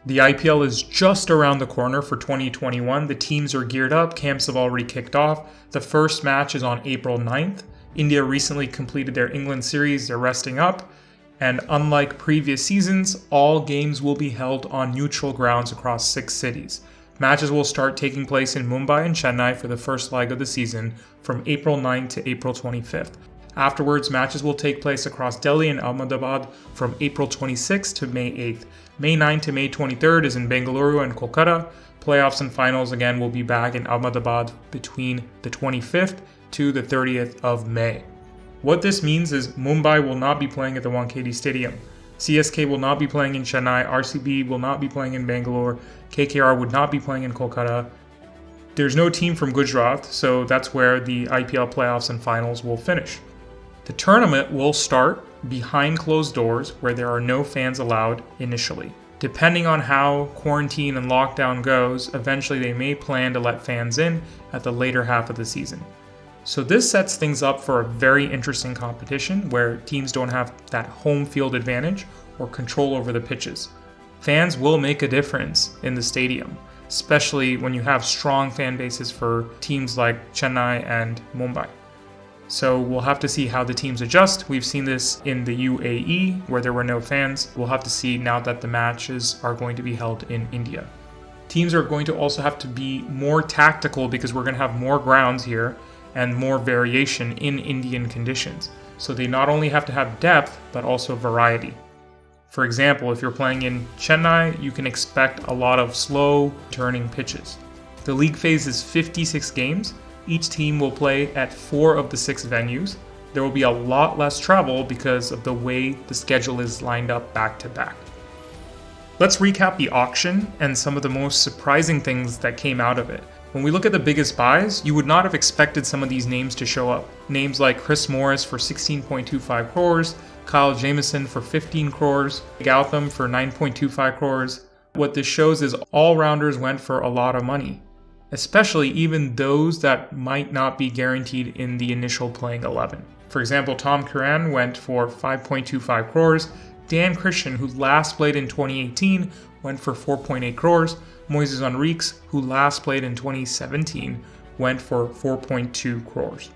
The IPL is just around the corner for 2021. The teams are geared up. Camps have already kicked off. The first match is on April 9th. India recently completed their England series. They're resting up. And unlike previous seasons, all games will be held on neutral grounds across 6 cities. Matches will start taking place in Mumbai and Chennai for the first leg of the season from April 9th to April 25th. Afterwards, matches will take place across Delhi and Ahmedabad from April 26th to May 8th. May 9th to May 23rd is in Bengaluru and Kolkata. Playoffs and finals again will be back in Ahmedabad between the 25th to the 30th of May. What this means is Mumbai will not be playing at the Wankhede Stadium. CSK will not be playing in Chennai. RCB will not be playing in Bangalore. KKR would not be playing in Kolkata. There's no team from Gujarat, so that's where the IPL playoffs and finals will finish. The tournament will start behind closed doors where there are no fans allowed initially. Depending on how quarantine and lockdown goes, eventually they may plan to let fans in at the later half of the season. So this sets things up for a very interesting competition where teams don't have that home field advantage or control over the pitches. Fans will make a difference in the stadium, especially when you have strong fan bases for teams like Chennai and Mumbai. So we'll have to see how the teams adjust. We've seen this in the UAE where there were no fans. We'll have to see now that the matches are going to be held in India. Teams are going to also have to be more tactical because we're going to have more grounds here and more variation in Indian conditions. So they not only have to have depth, but also variety. For example, if you're playing in Chennai, you can expect a lot of slow turning pitches. The league phase is 56 games. Each team will play at 4 of the 6 venues. There will be a lot less travel because of the way the schedule is lined up back to back. Let's recap the auction and some of the most surprising things that came out of it. When we look at the biggest buys, you would not have expected some of these names to show up. Names like Chris Morris for 16.25 crores, Kyle Jamieson for 15 crores, Gautam for 9.25 crores. What this shows is all-rounders went for a lot of money, especially even those that might not be guaranteed in the initial playing 11. For example, Tom Curran went for 5.25 crores, Dan Christian, who last played in 2018, went for 4.8 crores, Moises Enriques, who last played in 2017, went for 4.2 crores.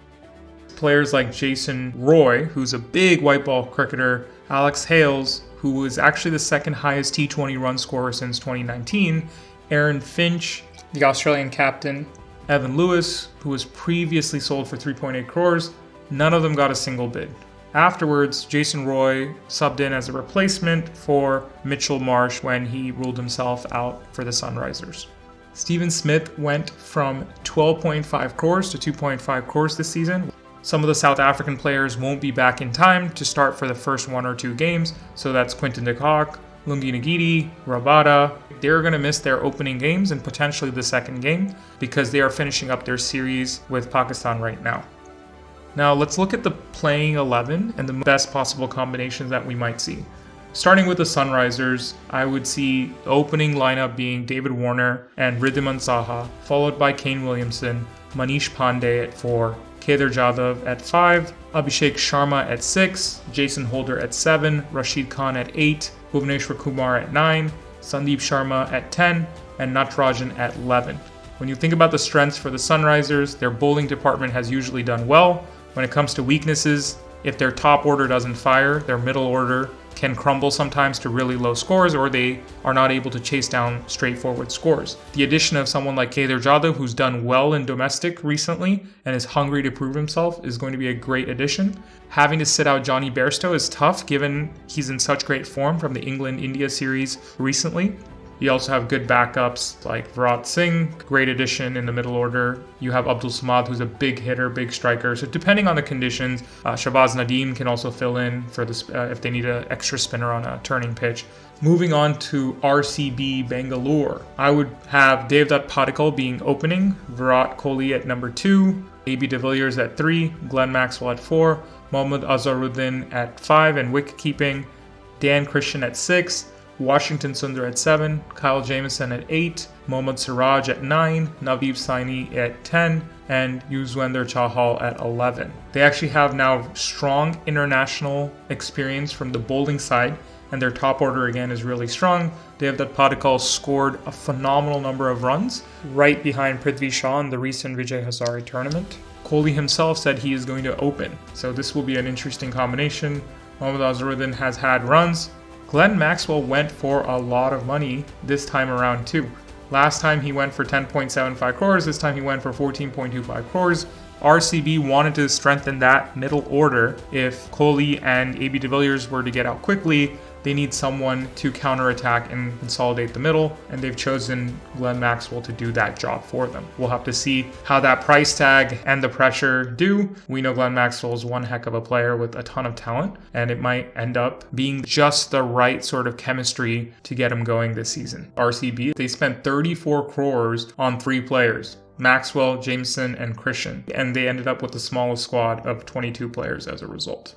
Players like Jason Roy, who's a big white ball cricketer, Alex Hales, who was actually the second highest T20 run scorer since 2019, Aaron Finch, the Australian captain, Evan Lewis, who was previously sold for 3.8 crores, none of them got a single bid. Afterwards, Jason Roy subbed in as a replacement for Mitchell Marsh when he ruled himself out for the Sunrisers. Steven Smith went from 12.5 crores to 2.5 crores this season. Some of the South African players won't be back in time to start for the first 1 or 2 games, so that's Quinton de Kock, Lungi Ngidi, Rabada. They're going to miss their opening games and potentially the second game because they are finishing up their series with Pakistan right now. Now let's look at the playing 11 and the best possible combinations that we might see. Starting with the Sunrisers, I would see the opening lineup being David Warner and Riddhiman Saha, followed by Kane Williamson, Manish Pandey at 4, Kedar Jadhav at 5, Abhishek Sharma at 6, Jason Holder at 7, Rashid Khan at 8, Bhuvneshwar Kumar at 9, Sandeep Sharma at 10, and Natarajan at 11. When you think about the strengths for the Sunrisers, their bowling department has usually done well. When it comes to weaknesses, if their top order doesn't fire, their middle order can crumble sometimes to really low scores, or they are not able to chase down straightforward scores. The addition of someone like Kedar Jadhav, who's done well in domestic recently and is hungry to prove himself, is going to be a great addition. Having to sit out Johnny Bairstow is tough given he's in such great form from the England-India series recently. You also have good backups like Virat Singh, great addition in the middle order. You have Abdul Samad, who's a big hitter, big striker. So depending on the conditions, Shahbaz Nadeem can also fill in for if they need an extra spinner on a turning pitch. Moving on to RCB Bangalore, I would have Devdutt Padikkal being opening, Virat Kohli at number 2, AB de Villiers at 3, Glenn Maxwell at 4, Mohammad Azharuddin at 5 and wicket-keeping, Dan Christian at 6, Washington Sundar at 7, Kyle Jamieson at 8, Mohammad Siraj at 9, Navdeep Saini at 10, and Yuzvendra Chahal at 11. They actually have now strong international experience from the bowling side, and their top order again is really strong. Devdutt Padikkal scored a phenomenal number of runs right behind Prithvi Shaw in the recent Vijay Hazare tournament. Kohli himself said he is going to open, so this will be an interesting combination. Mohammad Azharuddin has had runs. Glenn Maxwell went for a lot of money this time around too. Last time he went for 10.75 crores, this time he went for 14.25 crores. RCB wanted to strengthen that middle order. If Kohli and AB de Villiers were to get out quickly, they need someone to counterattack and consolidate the middle, and they've chosen Glenn Maxwell to do that job for them. We'll have to see how that price tag and the pressure do. We know Glenn Maxwell is one heck of a player with a ton of talent, and it might end up being just the right sort of chemistry to get him going this season. RCB, they spent 34 crores on 3 players. Maxwell, Jameson, and Christian, and they ended up with the smallest squad of 22 players as a result.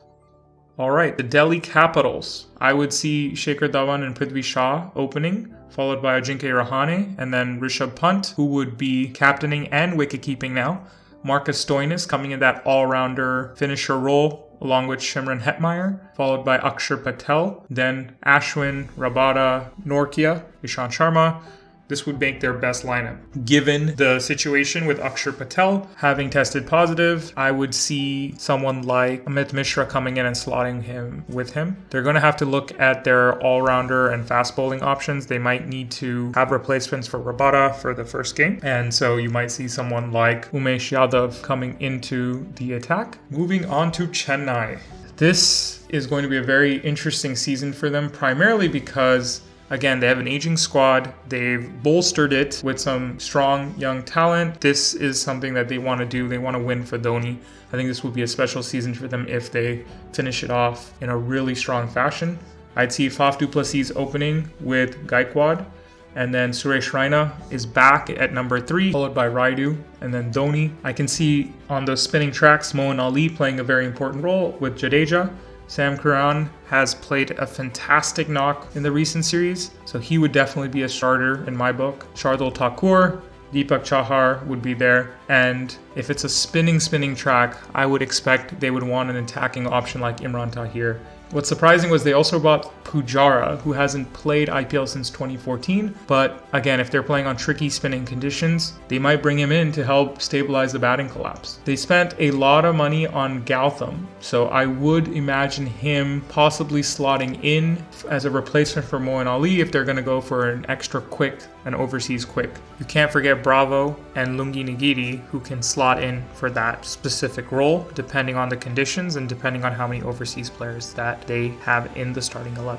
All right, the Delhi Capitals. I would see Shikhar Dhawan and Prithvi Shaw opening, followed by Ajinkya Rahane, and then Rishabh Pant, who would be captaining and wicket-keeping now. Marcus Stoinis coming in that all-rounder finisher role, along with Shimron Hetmeyer, followed by Akshar Patel, then Ashwin, Rabada, Norkia, Ishant Sharma. This would make their best lineup. Given the situation with Akshar Patel having tested positive, I would see someone like Amit Mishra coming in and slotting him with him. They're going to have to look at their all-rounder and fast bowling options. They might need to have replacements for Rabada for the first game. And so you might see someone like Umesh Yadav coming into the attack. Moving on to Chennai. This is going to be a very interesting season for them, primarily because again, they have an aging squad. They've bolstered it with some strong young talent. This is something that they want to do. They want to win for Dhoni. I think this will be a special season for them if they finish it off in a really strong fashion. I'd see Faf du Plessis opening with Gaikwad. And then Suresh Raina is back at number 3, followed by Raidu and then Dhoni. I can see on the spinning tracks Moeen Ali playing a very important role with Jadeja. Sam Curran has played a fantastic knock in the recent series, so he would definitely be a starter in my book. Shardul Thakur, Deepak Chahar would be there, and if it's a spinning track, I would expect they would want an attacking option like Imran Tahir. What's surprising was they also bought Pujara, who hasn't played IPL since 2014. But again, if they're playing on tricky spinning conditions, they might bring him in to help stabilize the batting collapse. They spent a lot of money on Gautam, so I would imagine him possibly slotting in as a replacement for Moeen Ali if they're going to go for an extra quick, an overseas quick. You can't forget Bravo and Lungi Nagiri, who can slot in for that specific role, depending on the conditions and depending on how many overseas players that they have in the starting 11.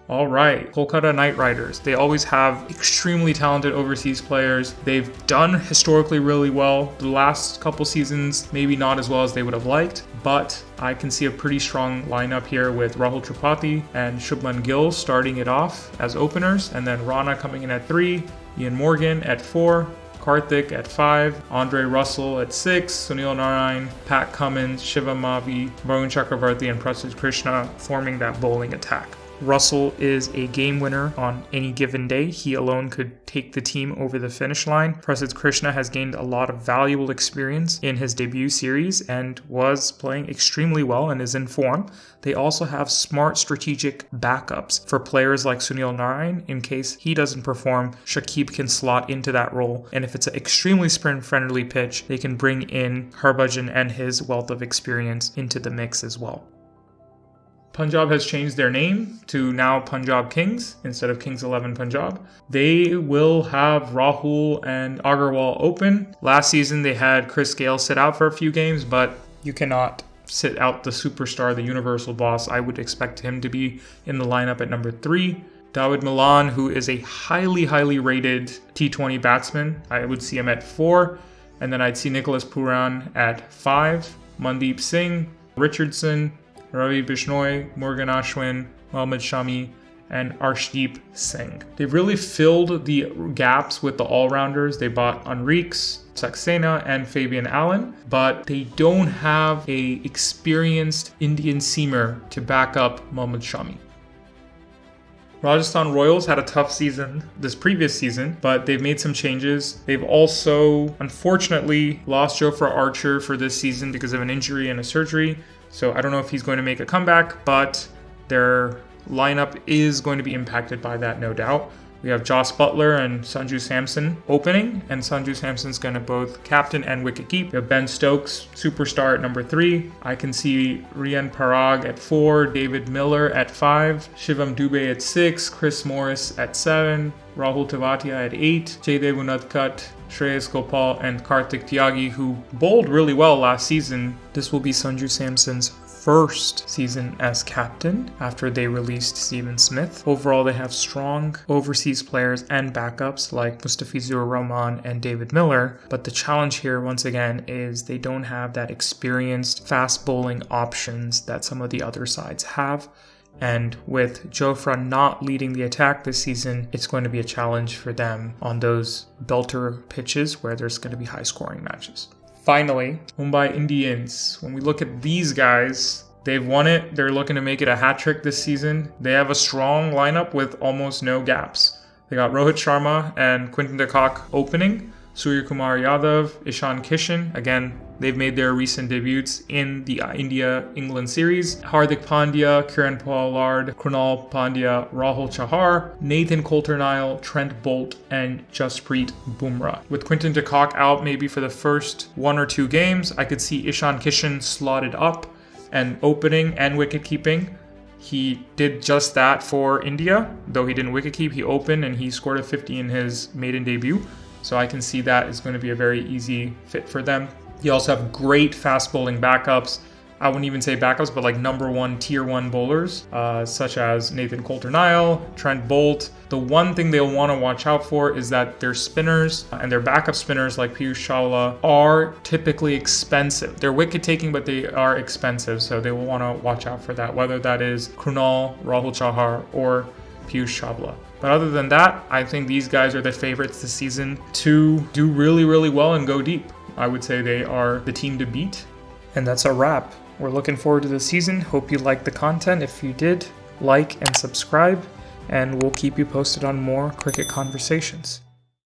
All right, Kolkata Knight Riders. They always have extremely talented overseas players. They've done historically really well. The last couple seasons, maybe not as well as they would have liked, but I can see a pretty strong lineup here with Rahul Tripathi and Shubman Gill starting it off as openers, and then Rana coming in at 3, Ian Morgan at 4, Karthik at 5, Andre Russell at 6, Sunil Narayan, Pat Cummins, Shiva Mavi, Varun Chakravarti, and Prasidh Krishna forming that bowling attack. Russell is a game winner on any given day. He alone could take the team over the finish line. Prasidh Krishna has gained a lot of valuable experience in his debut series and was playing extremely well and is in form. They also have smart strategic backups for players like Sunil Narayan. In case he doesn't perform, Shakib can slot into that role. And if it's an extremely sprint-friendly pitch, they can bring in Harbhajan and his wealth of experience into the mix as well. Punjab has changed their name to now Punjab Kings instead of Kings 11 Punjab. They will have Rahul and Agarwal open. Last season they had Chris Gayle sit out for a few games, but you cannot sit out the superstar, the universal boss. I would expect him to be in the lineup at number 3. Dawid Malan, who is a highly rated T20 batsman, I would see him at 4. And then I'd see Nicholas Pooran at 5. Mandeep Singh, Richardson, Ravi Bishnoi, Morgan Ashwin, Mohammad Shami, and Arshdeep Singh. They've really filled the gaps with the all-rounders. They bought Enriques, Saxena, and Fabian Allen, but they don't have a experienced Indian seamer to back up Mohammad Shami. Rajasthan Royals had a tough season this previous season, but they've made some changes. They've also, unfortunately, lost Jofra Archer for this season because of an injury and a surgery. So I don't know if he's going to make a comeback, but their lineup is going to be impacted by that, no doubt. We have Joss Butler and Sanju Samson opening, and Sanju Samson's going to both captain and wicket keep. We have Ben Stokes, superstar, at number 3. I can see Rian Parag at 4, David Miller at 5, Shivam Dubey at 6, Chris Morris at 7, Rahul Tewatia at 8, Jaydev Unadkat, Shreyas Gopal, and Karthik Tyagi, who bowled really well last season. This will be Sanju Samson's first season as captain after they released Stephen Smith. Overall, they have strong overseas players and backups like Mustafizur Rahman and David Miller, but the challenge here once again is they don't have that experienced fast bowling options that some of the other sides have. And with Jofra not leading the attack this season, it's going to be a challenge for them on those belter pitches where there's going to be high scoring matches. Finally, Mumbai Indians. When we look at these guys, they've won it. They're looking to make it a hat trick this season. They have a strong lineup with almost no gaps. They got Rohit Sharma and Quinton de Kock opening, Surya Kumar Yadav, Ishan Kishan. Again, they've made their recent debuts in the India-England series. Hardik Pandya, Kiran Pollard, Krunal Pandya, Rahul Chahar, Nathan Coulter-Nile, Trent Bolt, and Jasprit Bumrah. With Quinton de Kock out maybe for the first 1 or 2 games, I could see Ishan Kishan slotted up and opening and wicket keeping. He did just that for India. Though he didn't wicket keep, he opened and he scored a 50 in his maiden debut. So I can see that is going to be a very easy fit for them. You also have great fast bowling backups. I wouldn't even say backups, but like number 1 tier 1 bowlers, such as Nathan Coulter-Nile, Trent Bolt. The one thing they'll want to watch out for is that their spinners and their backup spinners like Piyush Chawla are typically expensive. They're wicket taking, but they are expensive. So they will want to watch out for that, whether that is Krunal, Rahul Chahar, or Piyush Chawla. But other than that, I think these guys are the favorites this season to do really, really well and go deep. I would say they are the team to beat. And that's a wrap. We're looking forward to the season. Hope you liked the content. If you did, like and subscribe, and we'll keep you posted on more cricket conversations.